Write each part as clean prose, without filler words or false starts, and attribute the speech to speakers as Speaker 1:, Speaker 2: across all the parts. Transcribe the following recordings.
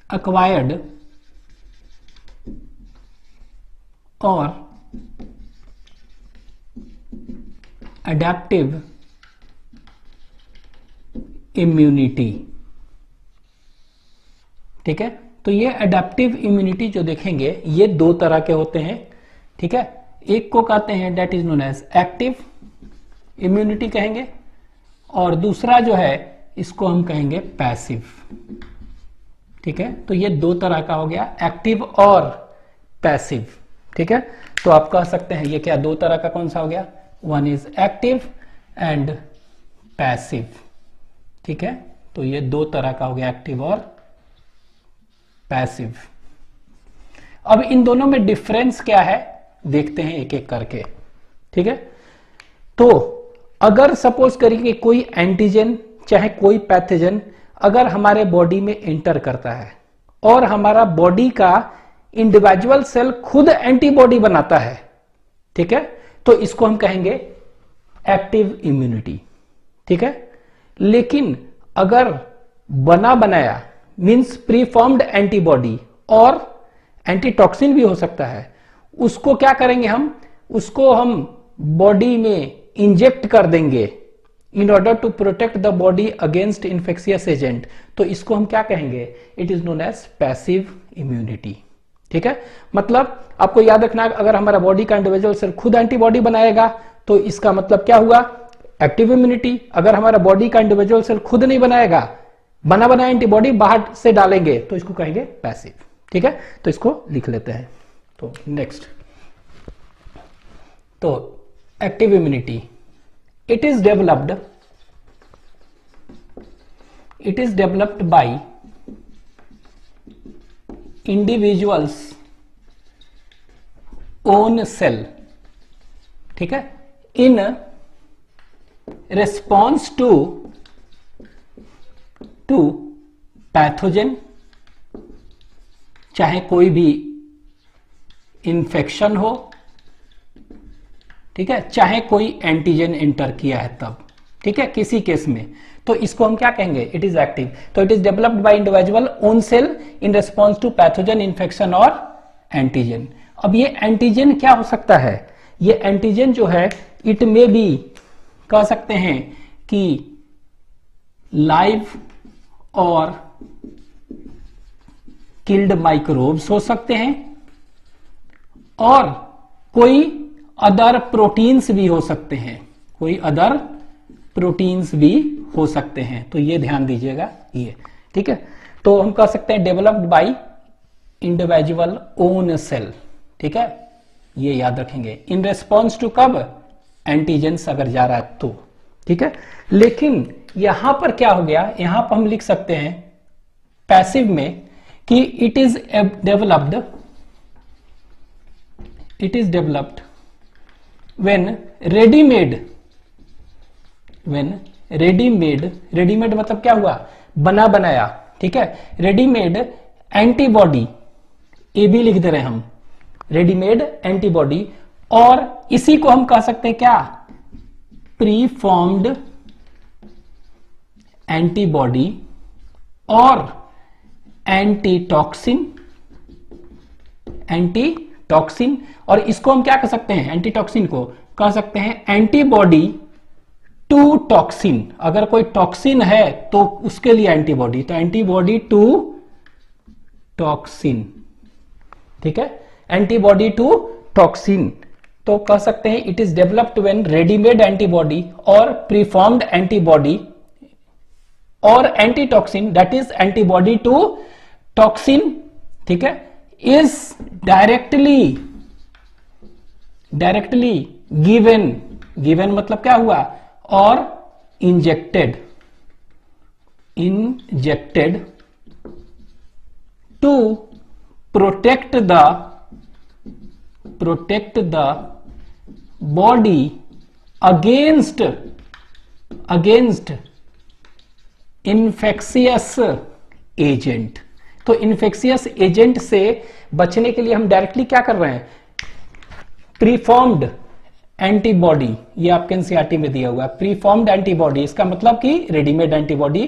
Speaker 1: acquired or adaptive immunity। ठीक है, तो ये अडेप्टिव इम्यूनिटी जो देखेंगे ये दो तरह के होते हैं। ठीक है, एक को कहते हैं that is known as active immunity कहेंगे, और दूसरा जो है इसको हम कहेंगे पैसिव। ठीक है, तो ये दो तरह का हो गया, एक्टिव और पैसिव। ठीक है, तो आप कह सकते हैं ये क्या दो तरह का कौन सा हो गया, one is active and passive. ठीक है, तो ये दो तरह का हो गया, एक्टिव और पैसिव। अब इन दोनों में डिफरेंस क्या है देखते हैं एक एक करके। ठीक है, तो अगर सपोज करिए कि कोई एंटीजन चाहे कोई पैथोजन अगर हमारे बॉडी में एंटर करता है और हमारा बॉडी का इंडिविजुअल सेल खुद एंटीबॉडी बनाता है, ठीक है, तो इसको हम कहेंगे एक्टिव इम्यूनिटी। ठीक है, लेकिन अगर बना बनाया मींस प्रीफॉर्म्ड एंटीबॉडी और एंटीटॉक्सिन भी हो सकता है, उसको क्या करेंगे उसको हम बॉडी में इंजेक्ट कर देंगे in order to protect the body against infectious agent, तो इसको हम क्या कहेंगे, it is known as passive immunity. ठीक है, मतलब आपको याद रखना है अगर हमारा बॉडी का इंडिविजुअल सेल खुद एंटीबॉडी बनाएगा तो इसका मतलब क्या हुआ, एक्टिव इम्यूनिटी। अगर हमारा बॉडी का इंडिविजुअल सेल खुद नहीं बनाएगा, बना बनाया एंटीबॉडी बाहर से डालेंगे, तो इसको कहेंगे पैसिव। ठीक है, तो इसको लिख लेते हैं। तो नेक्स्ट, तो active immunity it is developed by individuals own cell, ठीक है, in response to पैथोजन, चाहे कोई भी इंफेक्शन हो, ठीक है, चाहे कोई एंटीजन एंटर किया है तब। ठीक है, किसी केस में, तो इसको हम क्या कहेंगे, इट इज एक्टिव। तो it is developed by individual own cell in response to pathogen, infection और एंटीजन। अब ये एंटीजन क्या हो सकता है, ये एंटीजन जो है इट में भी कह सकते हैं कि लाइव और किल्ड माइक्रोब्स हो सकते हैं, और कोई अदर प्रोटीन्स भी हो सकते हैं, कोई अदर प्रोटीन्स भी हो सकते हैं। तो ये ध्यान दीजिएगा ये। ठीक है, तो हम कह सकते हैं developed by individual own cell. ठीक है, ये याद रखेंगे इन रेस्पॉन्स टू कब, एंटीजेंस अगर जा रहा है तो। ठीक है, लेकिन यहां पर क्या हो गया, यहां पर हम लिख सकते हैं पैसिव में कि it is developed when ready-made मतलब क्या हुआ, बना बनाया। ठीक है, रेडीमेड एंटीबॉडी, ए भी लिख दे रहे हैं हम, रेडीमेड एंटीबॉडी, और इसी को हम कह सकते हैं क्या, प्रीफॉर्म्ड एंटीबॉडी और एंटीटॉक्सिन, और इसको हम क्या कह सकते हैं, एंटीटॉक्सिन को कह सकते हैं एंटीबॉडी टू टॉक्सिन। अगर कोई टॉक्सिन है तो उसके लिए एंटीबॉडी, तो एंटीबॉडी टू टॉक्सिन। ठीक है, एंटीबॉडी टू टॉक्सिन, तो कह सकते हैं it is developed when readymade antibody और प्रीफॉर्म्ड एंटीबॉडी और antitoxin, that is antibody to toxin. ठीक है, is directly given मतलब क्या हुआ, और injected to protect the body against infectious agent। तो इन्फेक्शियस एजेंट से बचने के लिए हम डायरेक्टली क्या कर रहे हैं, प्रीफॉर्म्ड एंटीबॉडी, ये आपके एनसीईआरटी में दिया हुआ है, प्रीफॉर्म्ड एंटीबॉडी, इसका मतलब कि readymade antibody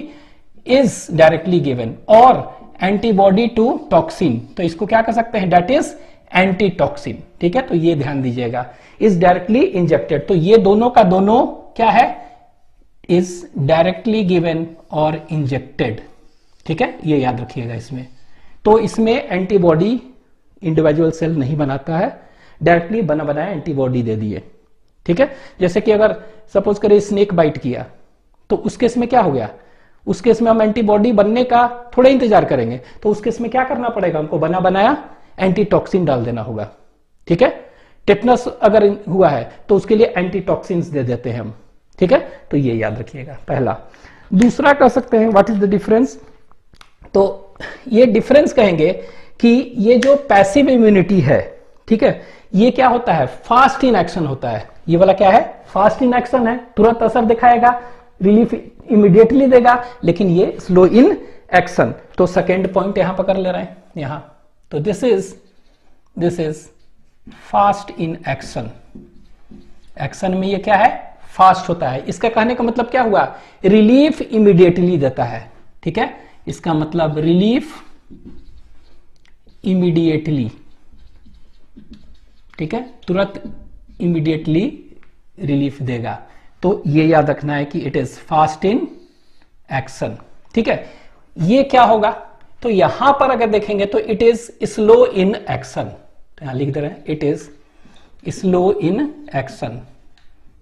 Speaker 1: is directly given, और एंटीबॉडी टू टॉक्सिन, तो इसको क्या कर सकते हैं, दैट इज एंटीटॉक्सिन। ठीक है, तो ये ध्यान दीजिएगा, इज डायरेक्टली इंजेक्टेड, तो ये दोनों का दोनों क्या है, इज डायरेक्टली गिवन और इंजेक्टेड। ठीक है, ये याद रखिएगा इसमें। तो इसमें एंटीबॉडी इंडिविजुअल सेल नहीं बनाता है, डायरेक्टली बना बनाया एंटीबॉडी दे दिए। ठीक है, जैसे कि अगर सपोज करें स्नेक बाइट किया, तो उस केस में क्या हो गया, उस केस में हम एंटीबॉडी बनने का थोड़ा इंतजार करेंगे, तो उस केस में क्या करना पड़ेगा, हमको बना बनाया एंटीटॉक्सिन डाल देना होगा। ठीक है, टेटनस अगर हुआ है तो उसके लिए एंटीटॉक्सिन्स दे देते हैं हम। ठीक है, तो ये याद रखिएगा पहला। दूसरा कह सकते हैं व्हाट इज द डिफरेंस, तो ये डिफरेंस कहेंगे कि ये जो पैसिव इम्यूनिटी है, ठीक है, ये क्या होता है, फास्ट इन एक्शन होता है। ये वाला क्या है, फास्ट इन एक्शन है, तुरंत असर दिखाएगा, रिलीफ इमीडिएटली देगा, लेकिन ये स्लो इन एक्शन। तो सेकेंड पॉइंट यहां पर कर ले रहे हैं यहां, तो this is fast in action. Action में ये क्या है, फास्ट होता है। इसका कहने का मतलब क्या हुआ, रिलीफ इमीडिएटली देता है। ठीक है, इसका मतलब रिलीफ इमीडिएटली, ठीक है, तुरंत इमीडिएटली रिलीफ देगा। तो ये याद रखना है कि it is fast in action. ठीक है, ये क्या होगा, तो यहां पर अगर देखेंगे तो it is slow in action, तो यहां लिख दे रहे हैं it is slow in action.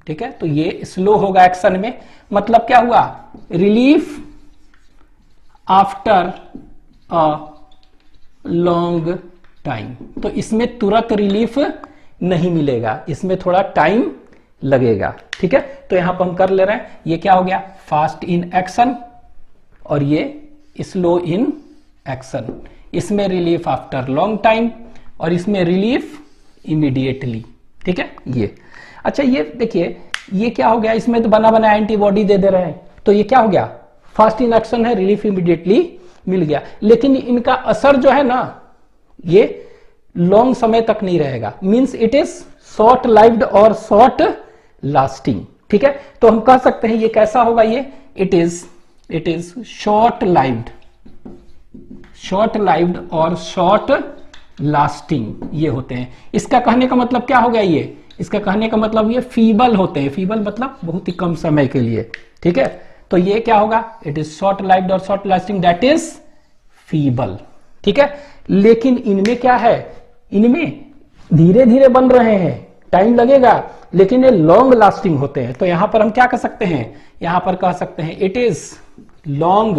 Speaker 1: ठीक है, तो ये स्लो होगा एक्शन में, मतलब क्या हुआ, relief after a long time. तो इसमें तुरंत रिलीफ नहीं मिलेगा, इसमें थोड़ा टाइम लगेगा। ठीक है, तो यहां पर हम कर ले रहे हैं, ये क्या हो गया, फास्ट इन एक्शन, और ये स्लो इन एक्शन। इसमें रिलीफ आफ्टर लॉन्ग टाइम, और इसमें रिलीफ इमीडिएटली। ठीक है, ये अच्छा, ये देखिए ये क्या हो गया, इसमें तो बना बना एंटीबॉडी दे रहे हैं, तो ये क्या हो गया, फास्ट इन एक्शन है, रिलीफ इमीडिएटली मिल गया, लेकिन इनका असर जो है ना, ये लॉन्ग समय तक नहीं रहेगा, means it is short lived और शॉर्ट लास्टिंग। ठीक है, तो हम कह सकते हैं ये कैसा होगा, ये इट इज शॉर्ट लाइव्ड और शॉर्ट लास्टिंग, ये होते हैं। इसका कहने का मतलब क्या हो गया, ये इसका कहने का मतलब ये फीबल होते हैं, फीबल मतलब बहुत ही कम समय के लिए। ठीक है, तो ये क्या होगा, इट इज शॉर्ट लाइव्ड और short lasting, that is feeble. ठीक है, लेकिन इनमें क्या है, इनमें धीरे धीरे बन रहे हैं, टाइम लगेगा, लेकिन ये लॉन्ग लास्टिंग होते हैं। तो यहां पर हम क्या कर सकते हैं, यहां पर कह सकते हैं इट इज लॉन्ग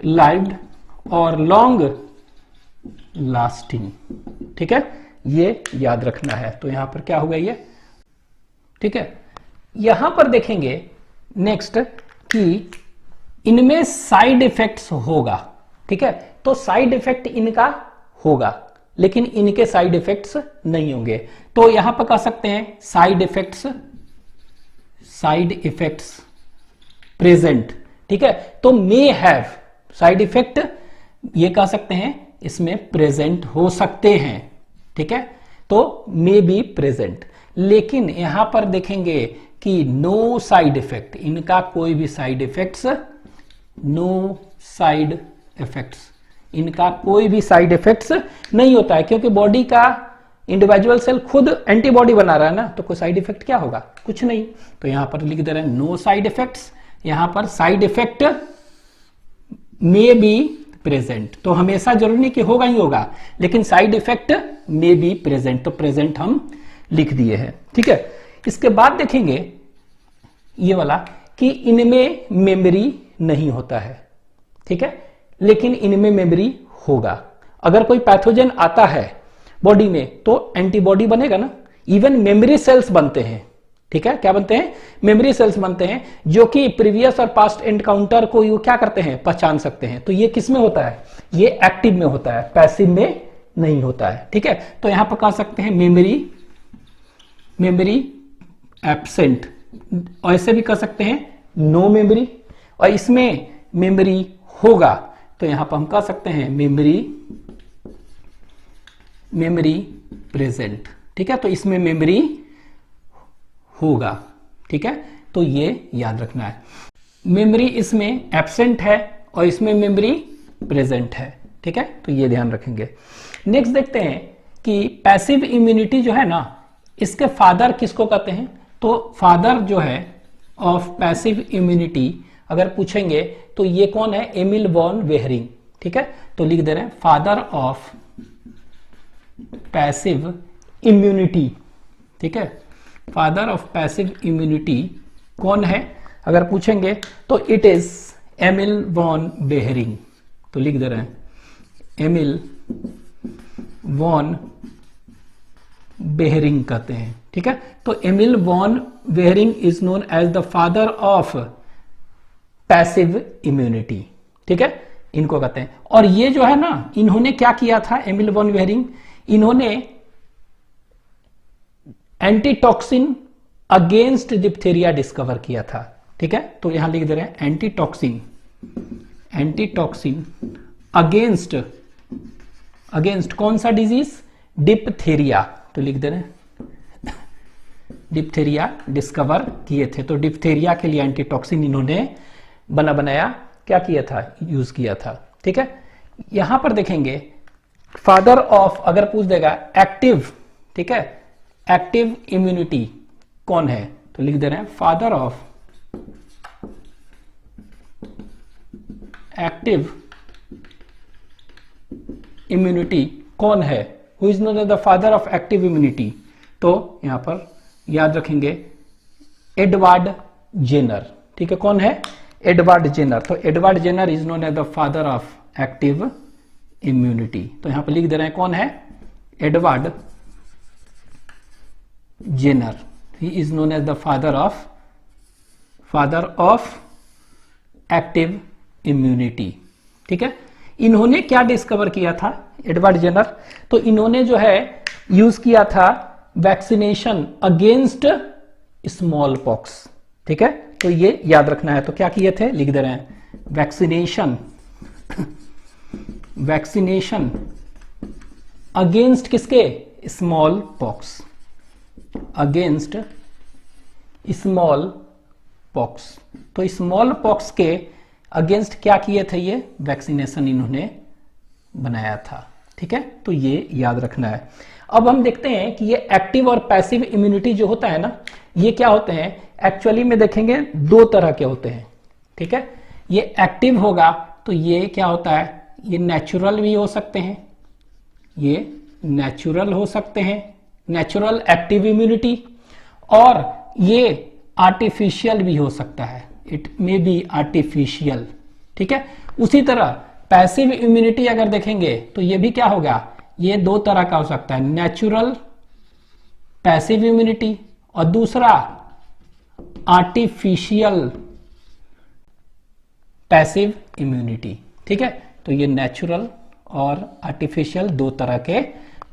Speaker 1: लाइव्ड और लॉन्ग लास्टिंग। ठीक है, ये याद रखना है। तो यहां पर क्या होगा ये, ठीक है, यहां पर देखेंगे नेक्स्ट कि इनमें साइड इफेक्ट्स होगा। ठीक है, तो साइड इफेक्ट इनका होगा, लेकिन इनके साइड इफेक्ट्स नहीं होंगे। तो यहां पर कह सकते हैं साइड इफेक्ट्स प्रेजेंट। ठीक है, तो मे हैव, साइड इफेक्ट ये कह सकते हैं इसमें प्रेजेंट हो सकते हैं। ठीक है, तो मे बी प्रेजेंट, लेकिन यहां पर देखेंगे कि नो साइड इफेक्ट, इनका कोई भी side effects, no side effects, इनका कोई भी साइड इफेक्ट्स नहीं होता है, क्योंकि बॉडी का इंडिविजुअल सेल खुद एंटीबॉडी बना रहा है ना, तो कोई साइड इफेक्ट क्या होगा, कुछ नहीं। तो यहां पर लिख दे रहे हैं नो साइड इफेक्ट्स, यहां पर side effect may be present, तो हमेशा जरूरी नहीं कि होगा ही होगा, लेकिन side effect may be present, तो प्रेजेंट हम लिख दिए हैं। ठीक है, इसके बाद देखेंगे ये वाला कि इनमें मेमोरी नहीं होता है। ठीक है, लेकिन इनमें मेमोरी होगा। अगर कोई पैथोजन आता है बॉडी में तो एंटीबॉडी बनेगा ना, इवन मेमोरी सेल्स बनते हैं। ठीक है, क्या बनते हैं, मेमोरी सेल्स बनते हैं, जो कि प्रीवियस और पास्ट एनकाउंटर को ये क्या करते हैं, पहचान सकते हैं। तो ये किस में होता है, ये एक्टिव में होता है, पैसिव में नहीं होता है। ठीक है, तो यहां पर कह सकते हैं मेमोरी एब्सेंट, ऐसे भी कह सकते हैं नो मेमोरी, और इसमें मेमोरी होगा तो यहां पर हम कह सकते हैं मेमोरी प्रेजेंट। ठीक है, तो इसमें मेमोरी होगा। ठीक है, तो ये याद रखना है, मेमोरी इसमें एब्सेंट है और इसमें मेमोरी प्रेजेंट है। ठीक है, तो ये ध्यान रखेंगे। नेक्स्ट देखते हैं कि पैसिव इम्यूनिटी जो है ना, इसके फादर किसको कहते हैं? तो फादर जो है ऑफ पैसिव इम्यूनिटी अगर पूछेंगे तो ये कौन है? Emil von Wehring. ठीक है, तो लिख दे रहे हैं फादर ऑफ पैसिव इम्यूनिटी। ठीक है, फादर ऑफ पैसिव इम्यूनिटी कौन है अगर पूछेंगे तो it is Emil von Behring. तो लिख दे रहे हैं एमिल वॉन बेहरिंग कहते हैं। ठीक है, तो Emil von Behring is known as the father of passive immunity. ठीक है, इनको कहते हैं। और ये जो है ना, इन्होंने क्या किया था? एमिल वॉन बेहरिंग, इन्होंने एंटीटॉक्सिन अगेंस्ट डिप्थेरिया डिस्कवर किया था। ठीक है, तो यहां लिख दे रहे हैं एंटीटॉक्सिन, एंटीटॉक्सिन अगेंस्ट कौन सा डिजीज? डिप्थेरिया। तो लिख दे रहे हैं डिप्थेरिया डिस्कवर किए थे। तो डिप्थेरिया के लिए एंटीटॉक्सिन इन्होंने बनाया क्या किया था? यूज किया था। ठीक है, यहां पर देखेंगे फादर ऑफ अगर पूछ देगा एक्टिव, ठीक है, एक्टिव इम्यूनिटी कौन है? तो लिख दे रहे हैं फादर ऑफ एक्टिव इम्यूनिटी कौन है? Who is known as the father of active immunity? तो यहां पर याद रखेंगे एडवर्ड जेनर। ठीक है, कौन है? Edward Jenner. तो Edward Jenner is known as the father of active immunity. तो यहां पर लिख दे रहे हैं कौन है? Edward Jenner, he is known as the father of active immunity. ठीक है, इन्होंने क्या डिस्कवर किया था? एडवर्ड जेनर, तो इन्होंने जो है यूज किया था वैक्सीनेशन अगेंस्ट स्मॉल पॉक्स। ठीक है, तो ये याद रखना है। तो क्या किए थे? लिख दे रहे हैं वैक्सीनेशन अगेंस्ट किसके? Small pox, against small pox. तो स्मॉल पॉक्स के अगेंस्ट क्या किए थे? ये वैक्सीनेशन इन्होंने बनाया था। ठीक है, तो ये याद रखना है। अब हम देखते हैं कि ये एक्टिव और पैसिव इम्यूनिटी जो होता है ना, ये क्या होते हैं? एक्चुअली में देखेंगे दो तरह के होते हैं। ठीक है, ये एक्टिव होगा तो ये क्या होता है? ये नेचुरल भी हो सकते हैं, ये नेचुरल हो सकते हैं, नेचुरल एक्टिव इम्यूनिटी, और ये आर्टिफिशियल भी हो सकता है, इट मे बी आर्टिफिशियल। ठीक है, उसी तरह पैसिव इम्यूनिटी अगर देखेंगे तो ये भी क्या होगा? ये दो तरह का हो सकता है, नेचुरल पैसिव इम्यूनिटी और दूसरा आर्टिफिशियल पैसिव इम्यूनिटी। ठीक है, तो ये नेचुरल और आर्टिफिशियल दो तरह के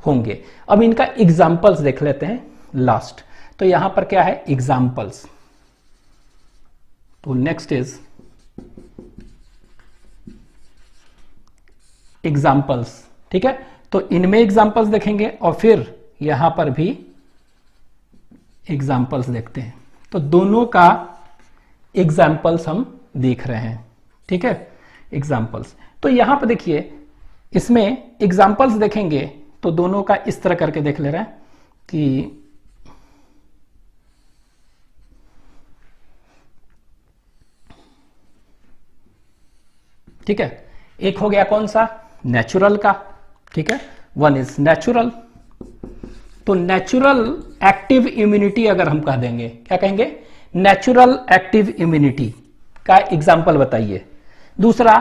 Speaker 1: होंगे। अब इनका एग्जाम्पल्स देख लेते हैं लास्ट। तो यहां पर क्या है? एग्जाम्पल्स। तो नेक्स्ट इज एग्जाम्पल्स। ठीक है, तो इनमें एग्जाम्पल्स देखेंगे और फिर यहां पर भी एग्जाम्पल्स देखते हैं। तो दोनों का एग्जाम्पल्स हम देख रहे हैं। ठीक है, एग्जाम्पल्स। तो यहां पर देखिए, इसमें एग्जाम्पल्स देखेंगे तो दोनों का इस तरह करके देख ले रहे हैं कि ठीक है, एक हो गया कौन सा? नेचुरल का। ठीक है, वन इज नेचुरल। तो नेचुरल एक्टिव इम्यूनिटी अगर हम कह देंगे, क्या कहेंगे? नेचुरल एक्टिव इम्यूनिटी का एग्जाम्पल बताइए। दूसरा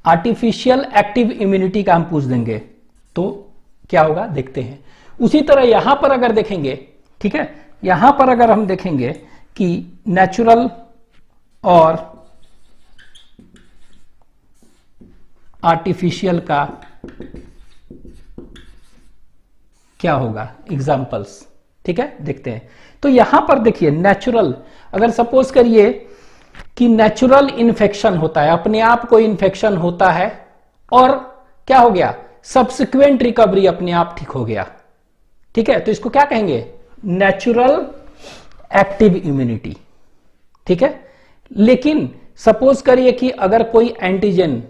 Speaker 1: आर्टिफिशियल एक्टिव इम्यूनिटी का हम पूछ देंगे तो क्या होगा? देखते हैं। उसी तरह यहां पर अगर देखेंगे, ठीक है, यहां पर अगर हम देखेंगे कि नेचुरल और आर्टिफिशियल का क्या होगा? एग्जाम्पल्स। ठीक है, देखते हैं। तो यहां पर देखिए नेचुरल, अगर सपोज करिए कि नेचुरल इन्फेक्शन होता है, अपने आप को इन्फेक्शन होता है और क्या हो गया? सब्सिक्वेंट रिकवरी, अपने आप ठीक हो गया। ठीक है, तो इसको क्या कहेंगे? Natural active immunity. ठीक है, लेकिन सपोज करिए कि अगर कोई एंटीजन,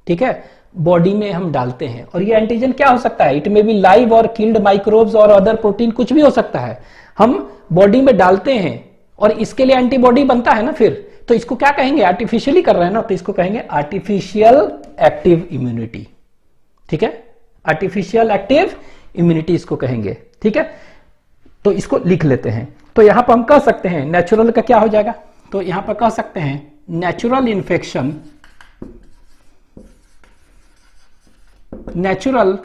Speaker 1: ठीक है, बॉडी में हम डालते हैं, और ये एंटीजन क्या हो सकता है, इट मे बी लाइव और किल्ड माइक्रोब्स और अदर प्रोटीन, कुछ भी हो सकता है, हम बॉडी में डालते हैं और इसके लिए एंटीबॉडी बनता है ना, फिर तो इसको क्या कहेंगे, आर्टिफिशियली कर रहे हैं ना, तो इसको कहेंगे आर्टिफिशियल एक्टिव इम्यूनिटी। ठीक है, आर्टिफिशियल एक्टिव इम्यूनिटी इसको कहेंगे। ठीक है, तो इसको लिख लेते हैं। तो यहां पर हम कह सकते हैं नेचुरल का क्या हो जाएगा, तो यहां पर कह सकते हैं natural infection, natural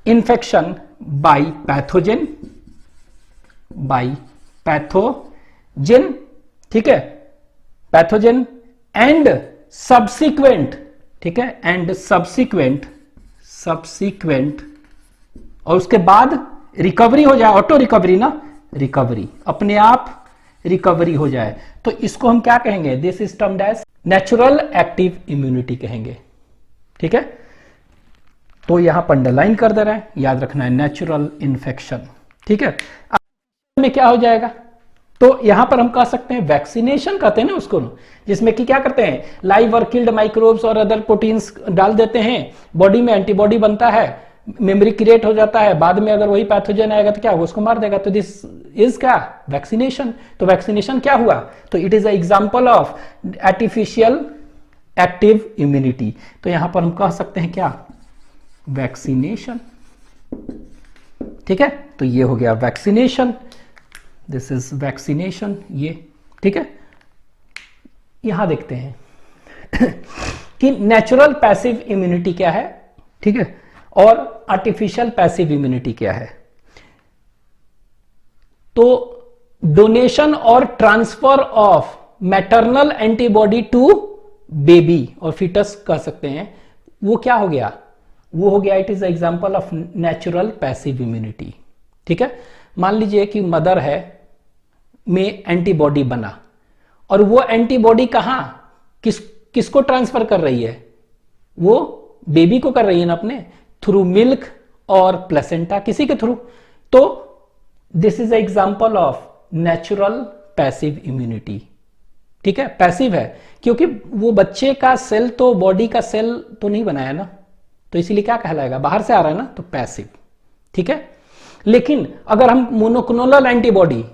Speaker 1: infection by pathogen, bye pathogen, ठीक है, पैथोजन एंड सब्सिक्वेंट, ठीक है, एंड सब्सिक्वेंट और उसके बाद रिकवरी हो जाए, ऑटो रिकवरी ना, रिकवरी, अपने आप रिकवरी हो जाए, तो इसको हम क्या कहेंगे, this is termed as natural active immunity कहेंगे। ठीक है, तो यहां पर अंडरलाइन कर दे रहे हैं, याद रखना है नेचुरल इन्फेक्शन। ठीक है, में क्या हो जाएगा, तो यहां पर हम कह सकते हैं वैक्सीनेशन कहते हैं ना उसको, जिसमें कि क्या करते हैं, लाइव और किल्ड माइक्रोब्स और अदर प्रोटीन्स डाल देते हैं, बॉडी में एंटीबॉडी बनता है, मेमोरी क्रिएट हो जाता है, बाद में अगर वही पैथोजन आएगा तो क्या होगा, उसको मार देगा, तो दिस इज क्या, वैक्सीनेशन। तो वैक्सीनेशन क्या हुआ, तो it is a example of artificial active immunity. तो यहां पर हम कह सकते हैं क्या, वैक्सीनेशन। ठीक है, तो ये हो गया वैक्सीनेशन, दिस इज वैक्सीनेशन, ये। ठीक है, यहां देखते हैं कि नेचुरल पैसिव इम्यूनिटी क्या है, ठीक है, और आर्टिफिशियल पैसिव इम्यूनिटी क्या है। तो डोनेशन और transfer of maternal antibody to baby और फीटस कह सकते हैं, वो क्या हो गया, वो हो गया, it is example of natural passive immunity. ठीक है, मान लीजिए कि मदर है में एंटीबॉडी बना, और वो एंटीबॉडी कहां, किसको ट्रांसफर कर रही है, वो बेबी को कर रही है ना, अपने थ्रू मिल्क और प्लेसेंटा, किसी के थ्रू। तो this is example of natural passive immunity. ठीक है, पैसिव है क्योंकि वो बच्चे का सेल तो बॉडी का सेल तो नहीं बनाया ना, तो इसीलिए क्या कहलाएगा, बाहर से आ रहा है ना, तो पैसिव। ठीक है, लेकिन अगर हम मोनोक्लोनल एंटीबॉडी,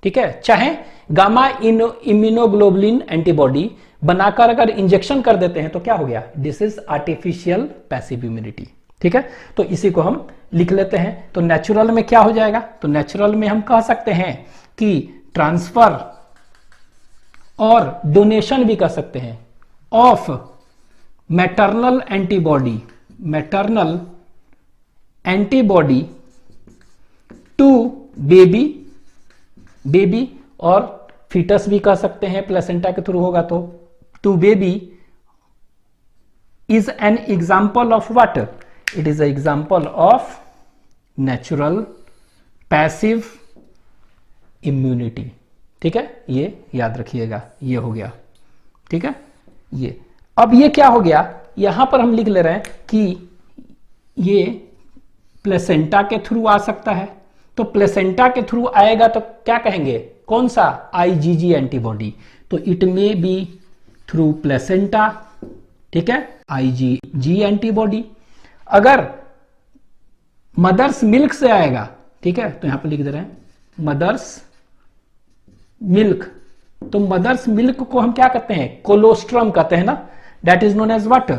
Speaker 1: ठीक है, चाहे गामा इम्यूनोग्लोबुलिन एंटीबॉडी बनाकर अगर इंजेक्शन कर देते हैं तो क्या हो गया, this is artificial passive immunity. ठीक है, तो इसी को हम लिख लेते हैं। तो नेचुरल में क्या हो जाएगा, तो नेचुरल में हम कह सकते हैं कि ट्रांसफर और डोनेशन भी कर सकते हैं of maternal antibody to baby और फीटस भी कह सकते हैं, प्लेसेंटा के थ्रू होगा तो to baby is an example of what, it is an example of natural passive immunity. ठीक है, ये याद रखिएगा, ये हो गया। ठीक है, ये अब ये क्या हो गया, यहां पर हम लिख ले रहे हैं कि ये प्लेसेंटा के थ्रू आ सकता है, तो प्लेसेंटा के थ्रू आएगा तो क्या कहेंगे, कौन सा, आईजीजी एंटीबॉडी, तो it may be through placenta. ठीक है, आईजीजी एंटीबॉडी। अगर मदर्स मिल्क से आएगा, ठीक है, तो यहां पर लिख दे रहे हैं मदर्स मिल्क, तो मदर्स मिल्क को हम क्या कहते हैं, कोलोस्ट्रम कहते हैं ना, that is known as what,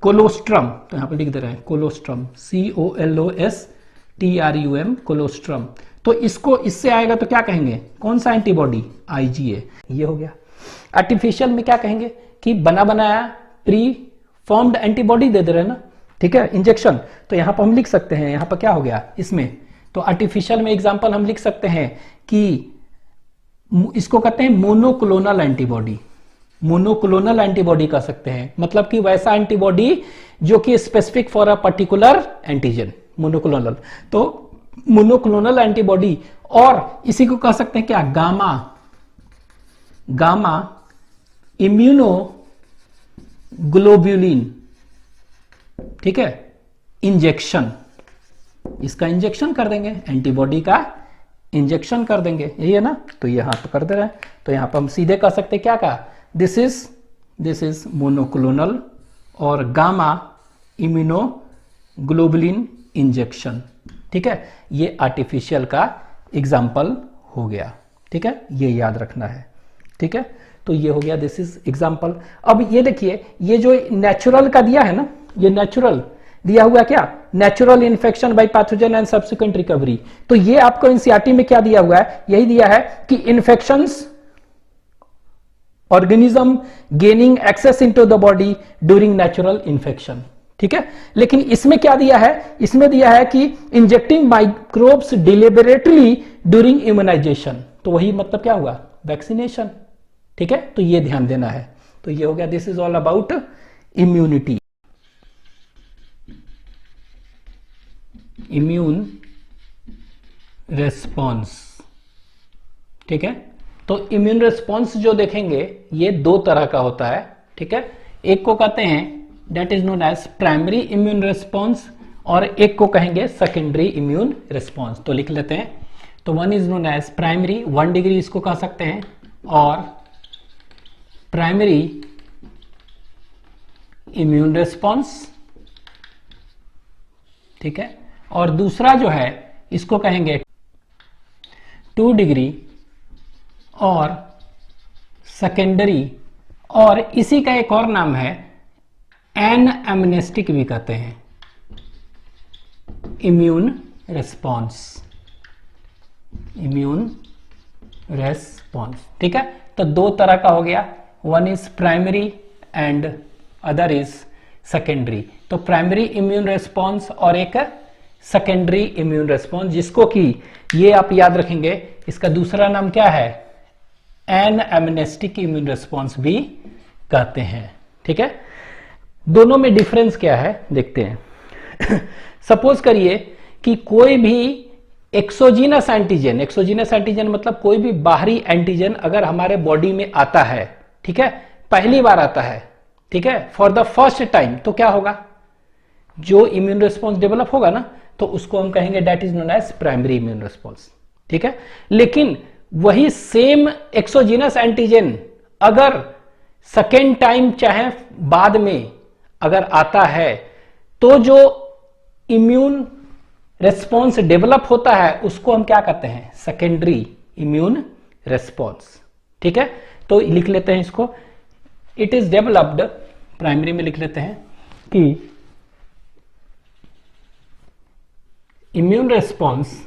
Speaker 1: colostrum. तो यहां पर लिख दे रहे हैं कोलोस्ट्रम, COLOSTRUM, कोलोस्ट्रम। तो इसको इससे आएगा तो क्या कहेंगे, कौन सा एंटीबॉडी, IgA। ये हो गया। आर्टिफिशियल में क्या कहेंगे कि बना बनाया प्री फॉर्म्ड एंटीबॉडी दे रहे हैं ना, ठीक है, इंजेक्शन। तो यहां पर हम लिख सकते हैं, यहां पर क्या हो गया इसमें, तो आर्टिफिशियल में एग्जांपल हम लिख सकते हैं कि इसको कहते हैं मोनोक्लोनल एंटीबॉडी, मोनोक्लोनल एंटीबॉडी कह सकते हैं, मतलब कि वैसा एंटीबॉडी जो कि specific for a particular antigen, monoclonal. तो मोनोक्लोनल एंटीबॉडी, और इसी को कह सकते हैं क्या, गामा इम्यूनोग्लोब्युलिन। ठीक है, इंजेक्शन, इसका इंजेक्शन कर देंगे, एंटीबॉडी का इंजेक्शन कर देंगे, यही है ना। तो यहां पर कर दे रहे हैं, तो यहां पर हम सीधे कह सकते हैं क्या का, दिस इज मोनोक्लोनल और गामा इम्यूनोग्लोबुलिन इंजेक्शन। ठीक है, ये आर्टिफिशियल का एग्जाम्पल हो गया। ठीक है, ये याद रखना है। ठीक है, तो ये हो गया, दिस इज एग्जाम्पल। अब ये देखिए, ये जो नेचुरल का दिया है ना, ये नेचुरल दिया हुआ क्या, natural infection by pathogen and subsequent recovery. तो ये आपको एनसीईआरटी में क्या दिया हुआ है, यही दिया है कि infections organism gaining access into the body during natural infection. ठीक है, लेकिन इसमें क्या दिया है, इसमें दिया है कि injecting microbes deliberately during immunization. तो वही मतलब क्या हुआ, वैक्सीनेशन। ठीक है, तो ये ध्यान देना है। तो ये हो गया, this is all about immunity, immune response. ठीक है, तो इम्यून रेस्पॉन्स जो देखेंगे ये दो तरह का होता है। ठीक है, एक को कहते हैं that is known as primary immune response और एक को कहेंगे सेकेंडरी इम्यून रेस्पॉन्स। तो लिख लेते हैं। तो one is known as primary, 1 degree इसको कह सकते हैं, और प्राइमरी इम्यून रेस्पॉन्स। ठीक है, और दूसरा जो है इसको कहेंगे 2 डिग्री और सेकेंडरी, और इसी का एक और नाम है एनएमनेस्टिक भी कहते हैं, इम्यून रेस्पॉन्स, इम्यून रेस्पॉन्स। ठीक है, तो दो तरह का हो गया, one is primary and other is secondary. तो प्राइमरी इम्यून रेस्पॉन्स और एक सेकेंडरी इम्यून रेस्पॉन्स, जिसको कि ये आप याद रखेंगे, इसका दूसरा नाम क्या है, एनएमनेस्टिक इम्यून रेस्पॉन्स भी कहते हैं। ठीक है, दोनों में डिफरेंस क्या है देखते हैं। सपोज करिए कि कोई भी एक्सोजीनस एंटीजन, एक्सोजीनस एंटीजन मतलब कोई भी बाहरी एंटीजन अगर हमारे बॉडी में आता है, ठीक है, पहली बार आता है, ठीक है, फॉर द फर्स्ट टाइम, तो क्या होगा, जो इम्यून रिस्पॉन्स डेवलप होगा ना, तो उसको हम कहेंगे that is known as primary immune response. ठीक है, लेकिन वही सेम एक्सोजीनस एंटीजन अगर सेकेंड टाइम चाहे बाद में अगर आता है, तो जो इम्यून रेस्पॉन्स डेवलप होता है उसको हम क्या कहते हैं, सेकेंडरी इम्यून रेस्पॉन्स। ठीक है, तो लिख लेते हैं इसको, इट इज डेवलप्ड, प्राइमरी में लिख लेते हैं कि immune response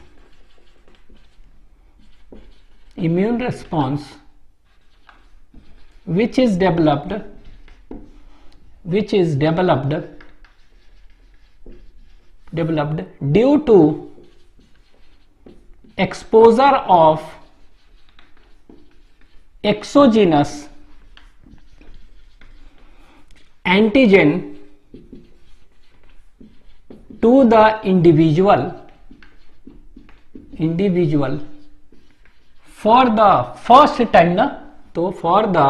Speaker 1: which is developed due to exposure of exogenous antigen to the individual for the first time ना, तो for the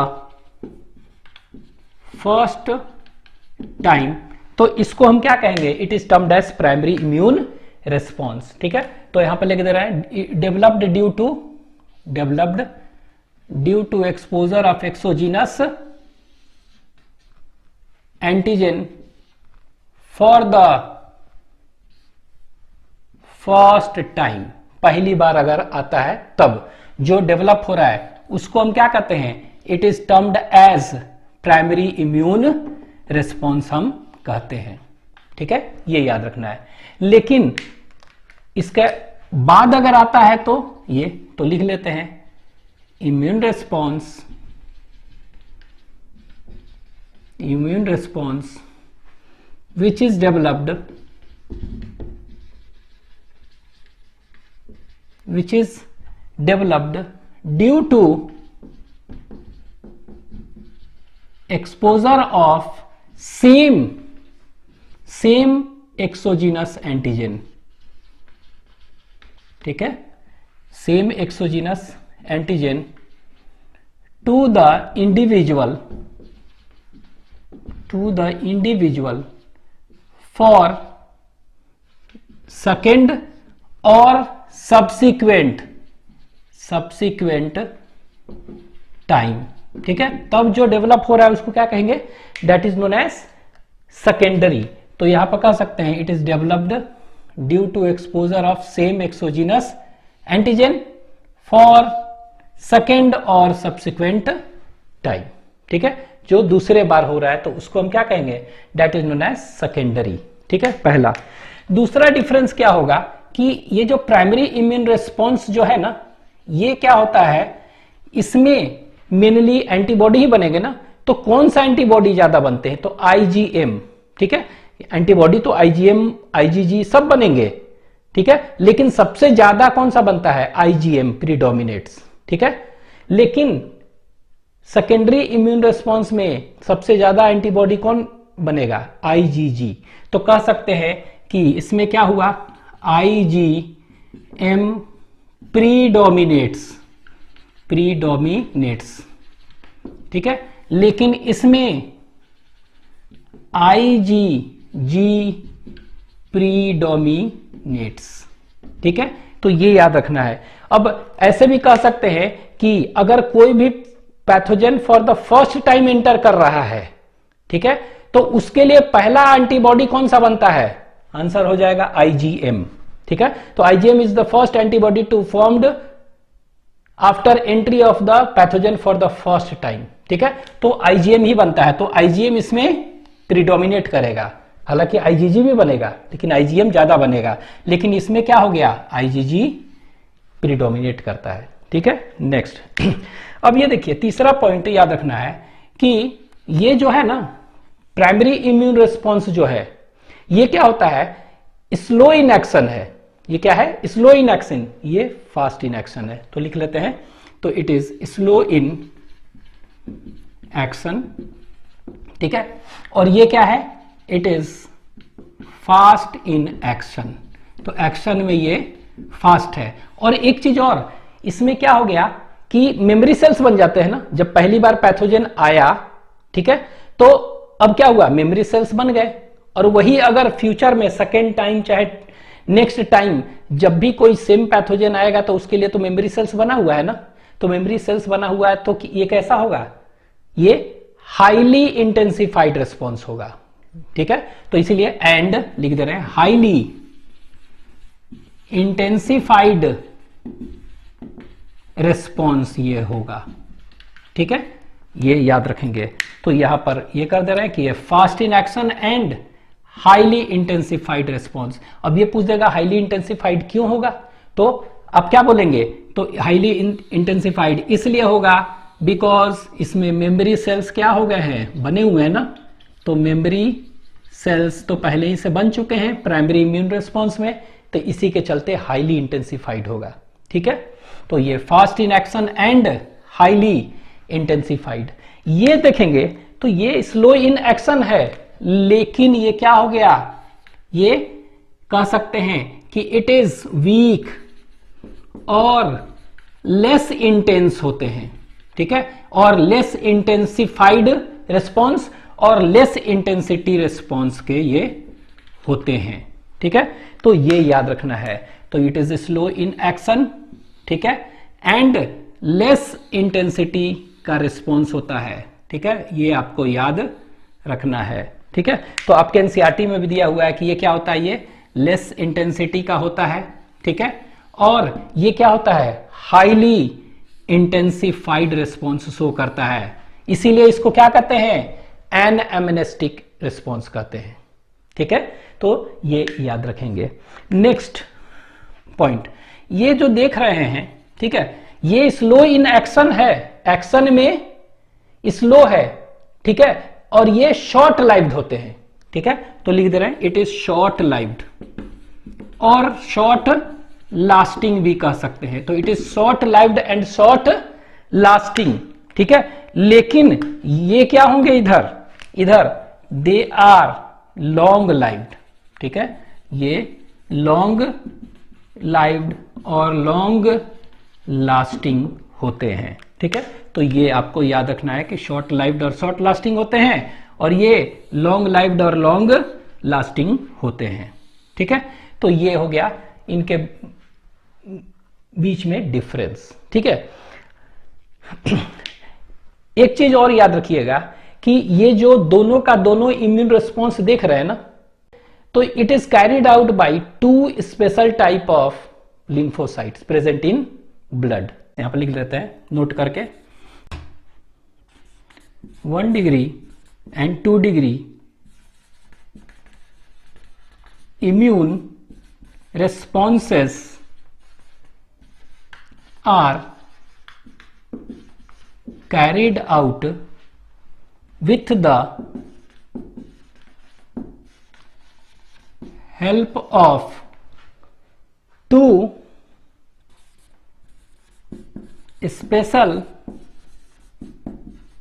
Speaker 1: first time, तो इसको हम क्या कहेंगे, it is termed as primary immune response. ठीक है, तो यहां पर लिख दे रहा है developed due to exposure of exogenous antigen for the first time, पहली बार अगर आता है तब जो डेवलप हो रहा है उसको हम क्या कहते हैं, it is termed as primary immune response हम कहते हैं। ठीक है, ये याद रखना है। लेकिन इसके बाद अगर आता है तो ये, तो लिख लेते हैं immune response which is developed due to exposure of same exogenous antigen। ठीक है, same exogenous antigen to the individual for second or subsequent time। ठीक है, तब जो डेवलप हो रहा है उसको क्या कहेंगे, that is known as secondary. तो यहां पर कह सकते हैं it is developed due to exposure of same exogenous antigen for second और सब्सिक्वेंट टाइम। ठीक है, जो दूसरे बार हो रहा है तो उसको हम क्या कहेंगे, that is known as secondary. ठीक है, पहला। दूसरा डिफरेंस क्या होगा कि ये जो प्राइमरी इम्यून रिस्पॉन्स जो है ना, ये क्या होता है, इसमें मेनली एंटीबॉडी ही बनेंगे ना, तो कौन सा एंटीबॉडी ज्यादा बनते हैं, तो आईजीएम। ठीक है, एंटीबॉडी तो आईजीएम आईजीजी सब बनेंगे। ठीक है, लेकिन सबसे ज्यादा कौन सा बनता है, आईजीएम प्रीडोमिनेट्स। ठीक है, लेकिन सेकेंडरी इम्यून रिस्पॉन्स में सबसे ज्यादा एंटीबॉडी कौन बनेगा, आईजीजी। तो कह सकते हैं कि इसमें क्या हुआ, आईजीएम प्रीडोमिनेट्स। ठीक है, लेकिन इसमें आईजीजी प्रीडोमिनेट्स। ठीक है, तो ये याद रखना है। अब ऐसे भी कह सकते हैं कि अगर कोई भी pathogen for the first time enter कर रहा है, ठीक है, तो उसके लिए पहला एंटीबॉडी कौन सा बनता है, आंसर हो जाएगा आईजीएम। ठीक है, तो IgM is the first antibody to formed after entry of the pathogen for the first time. ठीक है, तो आईजीएम ही बनता है, तो आईजीएम इसमें प्रीडोमिनेट करेगा। हालांकि आईजीजी भी बनेगा लेकिन आईजीएम ज्यादा बनेगा, लेकिन इसमें क्या हो गया, आईजीजी प्रीडोमिनेट करता है। ठीक है, नेक्स्ट। अब ये देखिए तीसरा पॉइंट याद रखना है कि ये जो है ना प्राइमरी इम्यून रिस्पॉन्स जो है, ये क्या होता है, स्लो इन एक्शन है। ये क्या है, स्लो इन एक्शन, ये फास्ट इन एक्शन है। तो लिख लेते हैं, तो it is slow in action. ठीक है, और ये क्या है, it is fast in action. तो एक्शन में ये फास्ट है। और एक चीज और, इसमें क्या हो गया कि मेमोरी सेल्स बन जाते हैं ना, जब पहली बार पैथोजन आया, ठीक है, तो अब क्या हुआ, मेमोरी सेल्स बन गए। और वही अगर फ्यूचर में सेकेंड टाइम चाहे नेक्स्ट टाइम जब भी कोई सेम पैथोजन आएगा तो उसके लिए तो मेमोरी सेल्स बना हुआ है ना, तो मेमोरी सेल्स बना हुआ है तो ये कैसा होगा, ये हाईली इंटेंसिफाइड रिस्पॉन्स होगा। ठीक है, तो इसीलिए एंड लिख दे रहे हैं, हाईली इंटेंसिफाइड रिस्पॉन्स ये होगा। ठीक है, ये याद रखेंगे। तो यहां पर ये कर दे रहे हैं कि ये fast in action and highly intensified response. अब ये पूछ देगा हाईली इंटेंसिफाइड क्यों होगा, तो आप क्या बोलेंगे, तो हाईली इंटेंसिफाइड इसलिए होगा बिकॉज इसमें मेमोरी सेल्स क्या हो गए हैं, बने हुए हैं ना, तो मेमोरी सेल्स तो पहले ही से बन चुके हैं प्राइमरी इम्यून रिस्पॉन्स में, तो इसी के चलते हाईली इंटेंसिफाइड होगा। ठीक है, तो ये fast in action and highly intensified. ये देखेंगे तो ये स्लो इन एक्शन है, लेकिन ये क्या हो गया, ये कह सकते हैं कि इट इज वीक और लेस इंटेंस होते हैं। ठीक है, और लेस इंटेंसिफाइड रिस्पॉन्स और लेस इंटेंसिटी रिस्पॉन्स के ये होते हैं। ठीक है, तो ये याद रखना है। तो it is slow in action, ठीक है, एंड लेस इंटेंसिटी का रिस्पॉन्स होता है। ठीक है, ये आपको याद रखना है। ठीक है, तो आपके एनसीईआरटी में भी दिया हुआ है कि ये क्या होता है, ये लेस इंटेंसिटी का होता है। ठीक है, और ये क्या होता है, हाईली इंटेंसिफाइड रिस्पॉन्स शो करता है, इसीलिए इसको क्या कहते हैं, एनएमनेस्टिक रिस्पॉन्स कहते हैं। ठीक है, तो ये याद रखेंगे। नेक्स्ट पॉइंट, ये जो देख रहे हैं, ठीक है, ये स्लो इन एक्शन है, एक्शन में स्लो है। ठीक है, और ये शॉर्ट लाइव्ड होते हैं। ठीक है, तो लिख दे रहे हैं इट इज शॉर्ट लाइव्ड और शॉर्ट लास्टिंग भी कह सकते हैं। तो it is short lived and short lasting. ठीक है, लेकिन ये क्या होंगे, इधर दे आर लॉन्ग लाइव्ड। ठीक है, ये लॉन्ग लाइव्ड और लॉन्ग लास्टिंग होते हैं। ठीक है, तो ये आपको याद रखना है कि शॉर्ट लाइव्ड और शॉर्ट लास्टिंग होते हैं और ये लॉन्ग लाइव्ड और लॉन्ग लास्टिंग होते हैं। ठीक है, तो ये हो गया इनके बीच में डिफरेंस। ठीक है, एक चीज और याद रखिएगा कि ये जो दोनों का दोनों इम्यून रिस्पॉन्स देख रहे हैं ना, तो it is carried out by two special type of lymphocytes present in blood. यहां पर लिख लेते हैं नोट करके, 1 degree and 2 degree immune responses are carried out with the help of two special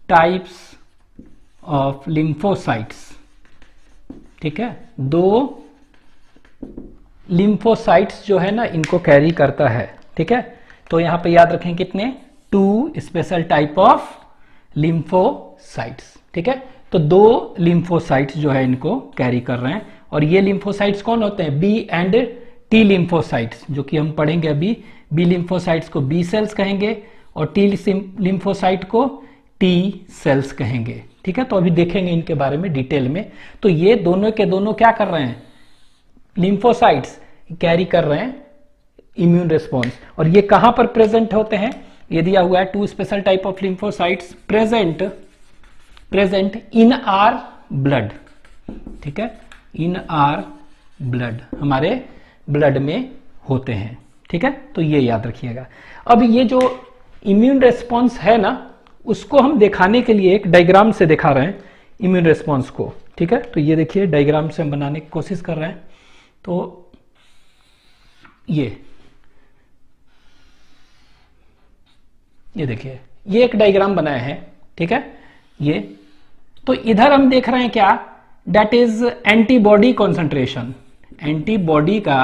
Speaker 1: types of lymphocytes। ठीक है, दो lymphocytes जो है ना इनको कैरी करता है। ठीक है, तो यहां पे याद रखें कितने, 2 स्पेशल टाइप ऑफ लिम्फोसाइट्स। ठीक है, तो 2 लिम्फोसाइट्स जो है इनको कैरी कर रहे हैं, और ये लिम्फोसाइट्स कौन होते हैं, बी एंड टी लिम्फोसाइट्स, जो कि हम पढ़ेंगे अभी। बी लिम्फोसाइट्स को बी सेल्स कहेंगे और टी लिम्फोसाइट को टी सेल्स कहेंगे। ठीक है, तो अभी देखेंगे इनके बारे में डिटेल में। तो ये दोनों के दोनों क्या कर रहे हैं, लिम्फोसाइट्स कैरी कर रहे हैं इम्यून रिस्पॉन्स। और ये कहां पर प्रेजेंट होते हैं, ये दिया हुआ है 2 special type of lymphocytes present in are blood. ठीक है, इन आर ब्लड, हमारे ब्लड में होते हैं। ठीक है, तो ये याद रखिएगा। अब ये जो इम्यून रिस्पॉन्स है ना, उसको हम दिखाने के लिए एक डायग्राम से दिखा रहे हैं इम्यून रिस्पॉन्स को। ठीक है, तो ये देखिए डायग्राम से हम बनाने की कोशिश कर रहे हैं। तो ये देखिए, ये एक डायग्राम बनाया है। ठीक है, ये तो इधर हम देख रहे हैं क्या, that is antibody concentration, antibody का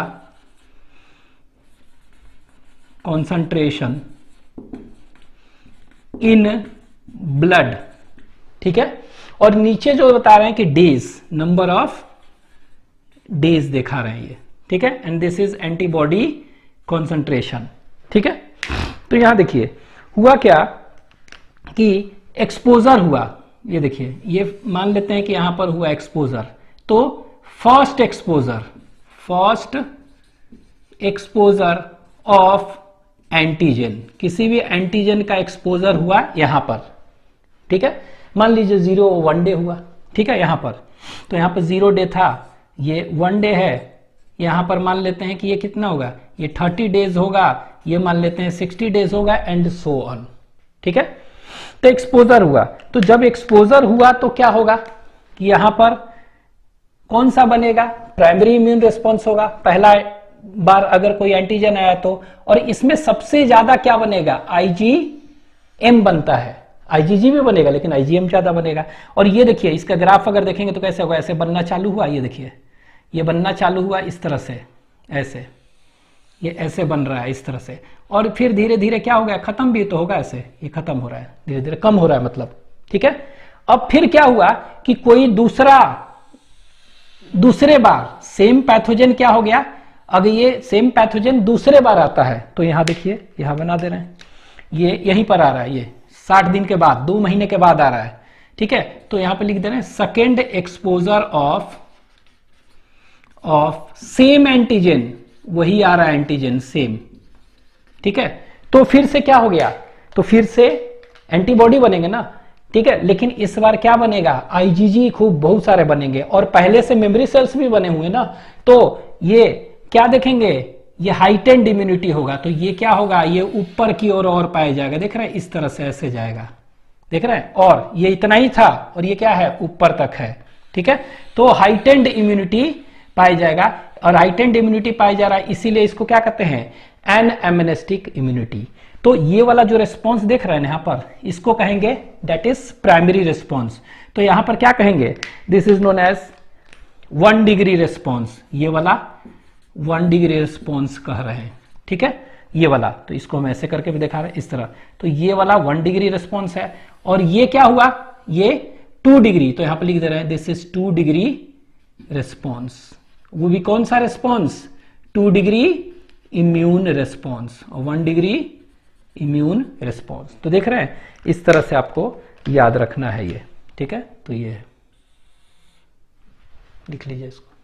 Speaker 1: कॉन्सेंट्रेशन इन ब्लड। ठीक है, और नीचे जो बता रहे हैं कि डेज, नंबर ऑफ डेज दिखा रहे हैं ये। ठीक है, and this is antibody concentration. ठीक है, तो यहां देखिए हुआ क्या कि एक्सपोजर हुआ, ये देखिए, ये मान लेते हैं कि यहां पर हुआ एक्सपोजर। तो फर्स्ट एक्सपोजर ऑफ एंटीजन, किसी भी एंटीजन का एक्सपोजर हुआ यहां पर। ठीक है, मान लीजिए 0 1 डे हुआ। ठीक है, यहां पर, तो यहां पर 0 डे था, ये 1 डे है, यहां पर मान लेते हैं कि ये कितना होगा, ये 30 डेज होगा, ये मान लेते हैं 60 डेज होगा, एंड सो ऑन। ठीक है, तो एक्सपोजर हुआ। तो जब एक्सपोजर हुआ तो क्या होगा कि यहां पर कौन सा बनेगा, प्राइमरी इम्यून रिस्पॉन्स होगा पहला बार अगर कोई एंटीजन आया तो, और इसमें सबसे ज्यादा क्या बनेगा, आईजीएम बनता है। आईजीजी भी बनेगा लेकिन आईजीएम ज्यादा बनेगा। और ये देखिए इसका ग्राफ अगर देखेंगे तो कैसे होगा, ऐसे बनना चालू हुआ, ये देखिए ये बनना चालू हुआ इस तरह से, ऐसे ये ऐसे बन रहा है इस तरह से, और फिर धीरे धीरे क्या हो गया, खत्म भी तो होगा, ऐसे ये खत्म हो रहा है, धीरे धीरे कम हो रहा है मतलब। ठीक है, अब फिर क्या हुआ कि कोई दूसरे बार सेम पैथोजन क्या हो गया, अगर ये सेम पैथोजन दूसरे बार आता है तो यहां देखिए, यहां बना दे रहे हैं, ये यहीं पर आ रहा है, ये 60 दिन के बाद, 2 महीने के बाद आ रहा है। ठीक है, तो यहां पे लिख दे रहे हैं second exposure of same antigen, वही आ रहा है एंटीजन सेम। ठीक है, तो फिर से क्या हो गया, तो फिर से एंटीबॉडी बनेंगे ना। ठीक है, लेकिन इस बार क्या बनेगा, आईजीजी खूब बहुत सारे बनेंगे, और पहले से मेमोरी सेल्स भी बने हुए ना, तो ये क्या देखेंगे, ये हाइटेंड इम्यूनिटी होगा। तो ये क्या होगा, ये ऊपर की ओर और पाया जाएगा, देख रहे हैं इस तरह से ऐसे जाएगा, देख रहे हैं, और ये इतना ही था और ये क्या है, ऊपर तक है। ठीक है, तो हाइटेंड इम्यूनिटी पाया जाएगा, और हाइटेंड इम्यूनिटी पाया जा रहा है, इसीलिए इसको क्या कहते हैं, एन एमनेस्टिक इम्यूनिटी। तो ये वाला जो रिस्पॉन्स देख रहे हैं यहां पर, इसको कहेंगे दैट इज प्राइमरी रिस्पॉन्स। तो यहां पर क्या कहेंगे, this is known as 1 degree response, ये वाला 1 डिग्री रिस्पॉन्स कह रहे हैं। ठीक है, ये वाला, तो इसको हम ऐसे करके भी दिखा रहे हैं इस तरह, तो ये वाला 1 डिग्री रिस्पॉन्स है। और ये क्या हुआ, ये 2 डिग्री, तो यहां पर लिख दे रहे हैं दिस इज 2 डिग्री रिस्पॉन्स। वो भी कौन सा रिस्पॉन्स, 2 डिग्री इम्यून रिस्पॉन्स और 1 डिग्री इम्यून रिस्पॉन्स। तो देख रहे हैं इस तरह से आपको याद रखना है ये, ठीक है। तो ये लिख लीजिए इसको।